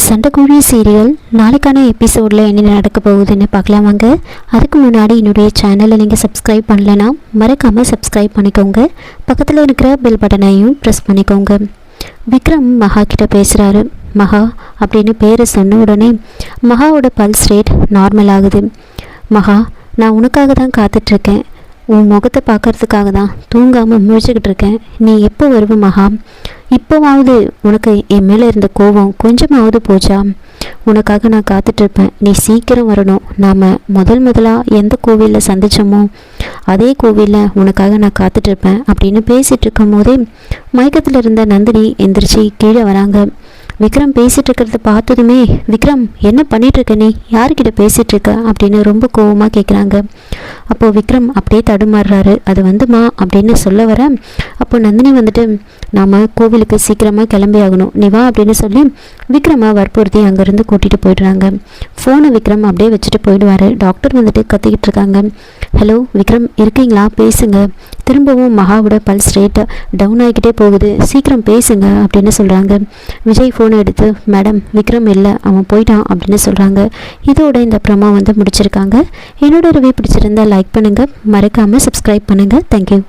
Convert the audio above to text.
சண்டைக்கோழி serial நாளைக்கான எபிசோடில் என்ன நடக்க போகுதுன்னு பார்க்கலாம் வாங்க. அதுக்கு முன்னாடி என்னுடைய சேனலை நீங்கள் சப்ஸ்கிரைப் பண்ணலைன்னா மறக்காமல் சப்ஸ்கிரைப் பண்ணிக்கோங்க. பக்கத்தில் இருக்கிற பெல் பட்டனையும் ப்ரெஸ் பண்ணிக்கோங்க. விக்ரம் மகா கிட்ட பேசுகிறாரு. மகா அப்படின்னு பேரை சொன்ன உடனே மகாவோட பல்ஸ் ரேட் நார்மல் ஆகுது. மகா, நான் உனக்காக தான் காத்துட்ருக்கேன். உன் முகத்தை பார்க்கறதுக்காக தான் தூங்காமல் முழிச்சுக்கிட்டு இருக்கேன். நீ எப்போ வருவ மகா? இப்போவாவது உனக்கு என் மேலே இருந்த கோபம் கொஞ்சமாவது போச்சா? உனக்காக நான் காத்துட்ருப்பேன். நீ சீக்கிரம் வரணும். நாம் முதலாக எந்த கோவிலில் சந்தித்தோமோ அதே கோவிலில் உனக்காக நான் காத்துட்ருப்பேன் அப்படின்னு பேசிகிட்டு இருக்கும் போதே மயக்கத்தில் இருந்த நந்தினி எந்திரிச்சு கீழே வராங்க. விக்ரம் பேசிகிட்டு இருக்கிறத பார்த்ததுமே, விக்ரம் என்ன பண்ணிகிட்ருக்க, நீ யாருக்கிட்ட பேசிகிட்ருக்க அப்படின்னு ரொம்ப கோபமாக கேட்குறாங்க. அப்போது விக்ரம் அப்படியே தடுமாறுறாரு. அது வந்துமா அப்படின்னு சொல்ல வர, அப்போ நந்தினி வந்துட்டு, நாம் கோவிலுக்கு சீக்கிரமாக கிளம்பி ஆகணும், நீ வா அப்படின்னு சொல்லி விக்ரமை வற்புறுத்தி அங்கேருந்து கூட்டிகிட்டு போயிடுறாங்க. ஃபோனை விக்ரம் அப்படியே வச்சுட்டு போயிடுவார். டாக்டர் வந்துட்டு கத்திக்கிட்டு இருக்காங்க. ஹலோ விக்ரம், இருக்கீங்களா? பேசுங்க. திரும்பவும் மகாவோட பல்ஸ் ரேட் டவுன் ஆகிக்கிட்டே போகுது, சீக்கிரம் பேசுங்க அப்படின்னு சொல்கிறாங்க. விஜய் ஃபோனை எடுத்து, மேடம் விக்ரம் இல்லை, அவன் போயிட்டான் அப்படின்னு சொல்கிறாங்க. இதோட இந்த ப்ரோமோ முடிச்சிருக்காங்க. என்னோட ரிவ்யூ பிடிச்சிருந்தா லைக் பண்ணுங்கள், மறக்காமல் சப்ஸ்கிரைப் பண்ணுங்கள். தேங்க்யூ.